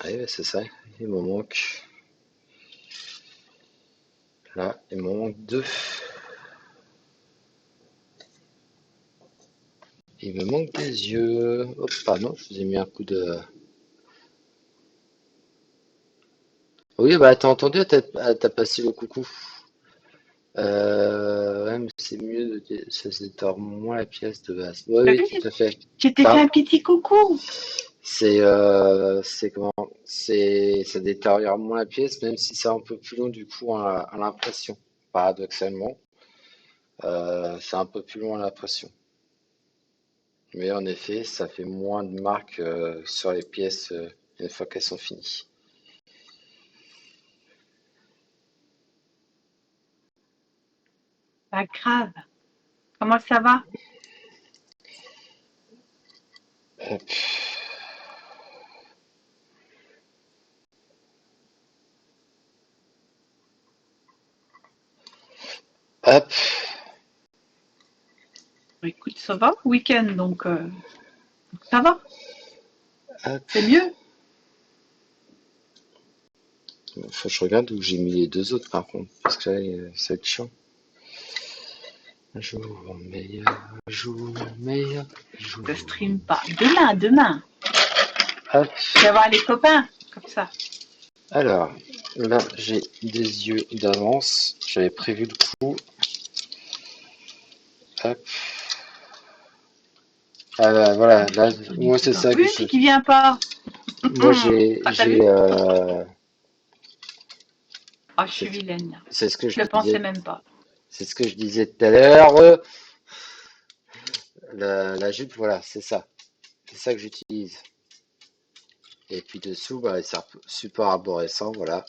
Oui, c'est ça. Il me manque. Là, il me manque deux. Il me manque des yeux. Hop, pardon, je vous ai mis un coup de. Oui, bah t'as entendu, t'as passé le coucou. Ouais, mais c'est mieux, ça détord moins la pièce de base. Oui, T'as oui, vu, tout à fait. je t'ai fait Enfin, un petit coucou. c'est comment? Ça détériore moins la pièce, même si c'est un peu plus long du coup à l'impression. Paradoxalement, c'est un peu plus long à l'impression. Mais en effet, ça fait moins de marques sur les pièces une fois qu'elles sont finies. Pas grave. Comment ça va? Hop, hop, Écoute, ça va, week-end, donc ça va, hop. c'est mieux. Faut que je regarde où j'ai mis les deux autres par contre, parce que là, ça va être chiant. Un jour meilleur jour. Je stream pas. Demain. Hop. Je vais voir les copains, comme ça. Alors, là, j'ai des yeux d'avance. J'avais prévu le coup. Hop. Ah bah, voilà, là, moi c'est ça que Oui, je. c'est qui vient pas. Moi j'ai, Ah, t'as j'ai, vu? euh, Ah, je suis c'est vilaine. c'est ce que je Je le pensais disais, même pas. c'est ce que je disais tout à l'heure. La jupe, voilà, c'est ça. C'est ça que j'utilise. Et puis dessous, bah, c'est un support arborescent, voilà,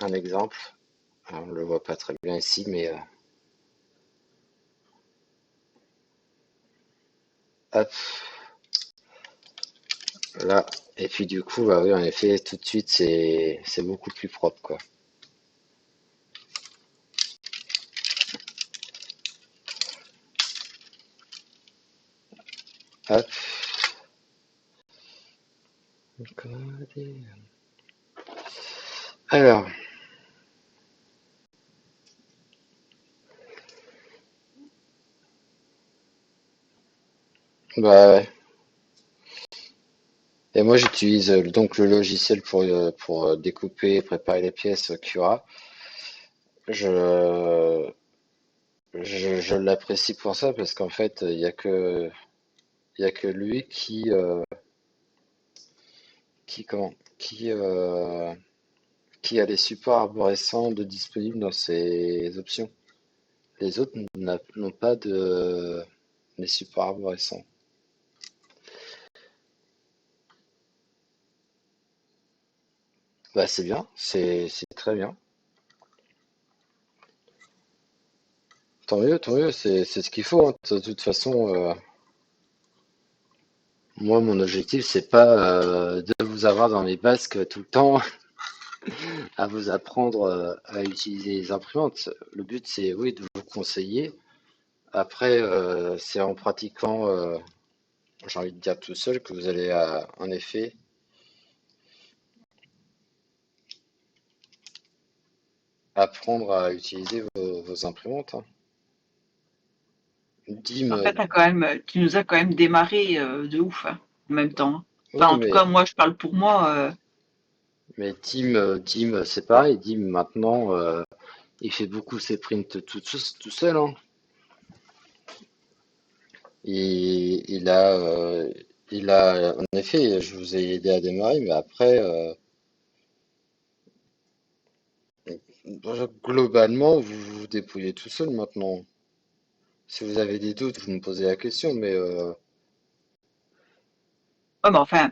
un exemple. Alors, on le voit pas très bien ici, mais hop, là. Et puis du coup, bah oui, en effet, tout de suite, c'est beaucoup plus propre, quoi. Hop. Alors, bah ouais. Et moi, j'utilise donc le logiciel pour découper et préparer les pièces Cura. Je, je l'apprécie pour ça parce qu'en fait, il y a que lui qui, comment, qui a les supports arborescents de disponibles dans ses options. Les autres n'ont pas de les supports arborescents. Bah, c'est bien, c'est très bien. Tant mieux, c'est ce qu'il faut, hein. De toute façon, moi, mon objectif, c'est pas de vous avoir dans les basques tout le temps à vous apprendre à utiliser les imprimantes. Le but, c'est oui, de vous conseiller. Après, c'est en pratiquant, j'ai envie de dire tout seul, que vous allez en effet apprendre à utiliser vos imprimantes, hein. Dim, En fait, tu nous as quand même démarré de ouf, hein, en même temps, hein. Enfin, oui, en tout cas, moi, je parle pour moi. mais Dim, c'est pareil. Dim, maintenant, il fait beaucoup ses prints tout seul, hein. Il a, en effet, je vous ai aidé à démarrer, mais après, globalement, vous vous débrouillez tout seul maintenant. Si vous avez des doutes, vous me posez la question, mais Ouais, mais enfin,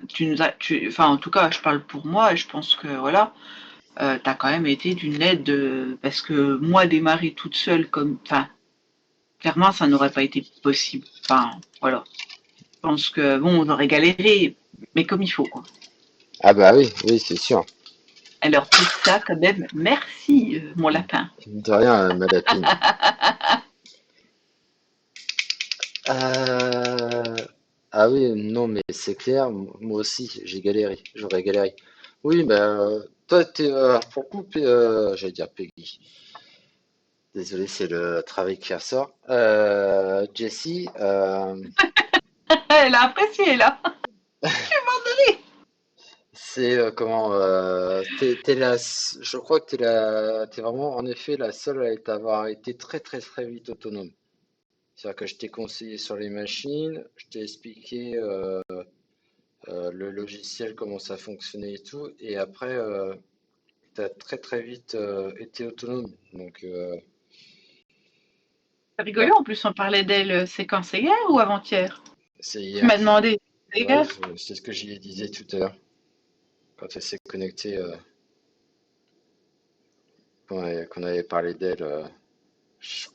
enfin, en tout cas, je parle pour moi et je pense que voilà, t'as quand même été d'une aide parce que moi, démarrer toute seule comme, enfin, clairement, ça n'aurait pas été possible. Enfin, voilà. Je pense que bon, on aurait galéré, mais comme il faut, quoi. ah bah oui, oui, c'est sûr. Alors pour ça, quand même, merci, mon lapin. De rien, Madapine. Euh, Ah oui, non, mais c'est clair, moi aussi, j'ai galéré, j'aurais galéré. Oui, ben, toi, t'es, pour le coup, j'allais dire Peggy. Désolé, c'est le travail qui ressort. Jessie, Elle a apprécié, là. c'est comment, je crois que t'es vraiment, en effet, la seule à avoir été très, très, très vite autonome. C'est-à-dire que je t'ai conseillé sur les machines, je t'ai expliqué le logiciel, comment ça fonctionnait et tout, et après, tu as très très vite été autonome. Donc, C'est bah, rigolo, en plus, on parlait d'elle, c'est quand, c'est hier ou avant-hier? c'est Tu hier. m'as demandé. C'est Ouais, hier? c'est ce que j'y disais tout à l'heure. Quand elle s'est connectée, qu'on avait parlé d'elle, je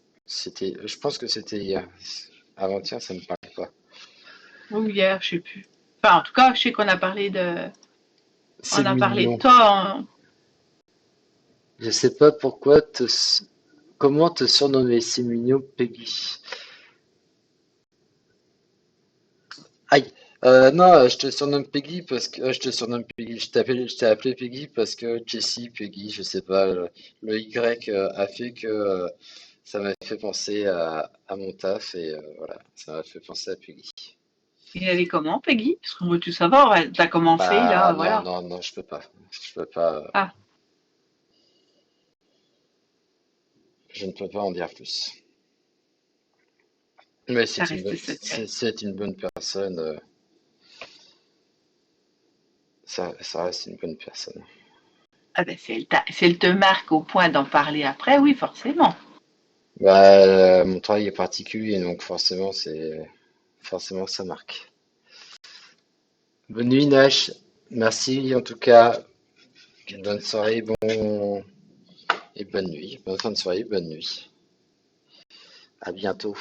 pense que c'était hier. Avant-hier, ça me parle pas. Ou hier, je sais plus. Enfin, en tout cas, je sais qu'on a parlé C'est on a parlé de mignon. toi. Je sais pas pourquoi comment te surnommer. C'est mignon, Peggy. Aïe. Non, je te surnomme Peggy parce que je te surnomme Peggy. Je t'ai appelé Peggy parce que Jessie, Peggy, je sais pas. Le Y a fait que ça m'a fait penser à mon taf et voilà, ça m'a fait penser à Peggy. Et elle est comment, Peggy? Parce qu'on veut tout savoir. Elle a commencé, Bah là, non, voilà. non, non, je peux pas. Je peux pas. Ah, Je ne peux pas en dire plus. Mais ça reste secret. c'est une bonne personne. Ça reste une bonne personne. Ah ben, si elle te marque au point d'en parler après, oui, forcément. Bah, mon travail est particulier, donc forcément ça marque. Bonne nuit, Nash. Merci en tout cas. Bonne soirée, bon et bonne nuit. Bonne fin de soirée, bonne nuit. À bientôt.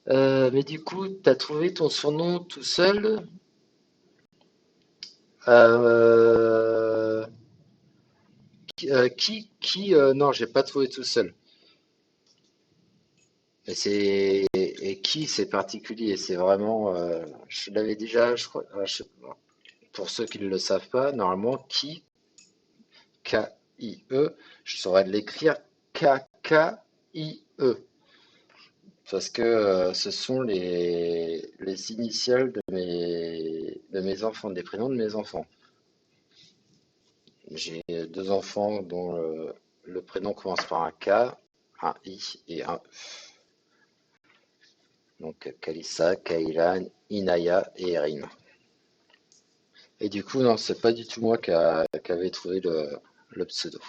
Mais du coup, t'as trouvé ton surnom tout seul? Euh, non, j'ai pas trouvé tout seul. Et qui, c'est particulier. C'est vraiment, je l'avais déjà, je crois, pour ceux qui ne le savent pas, normalement, K-I-E, je saurais l'écrire K-K-I-E. Parce que ce sont les initiales de mes enfants, des prénoms de mes enfants. J'ai deux enfants dont le prénom commence par un K, un I et un E. Donc Kalissa, Kailan, Inaya et Erin. Et du coup, non, c'est pas du tout moi qui avait trouvé le pseudo.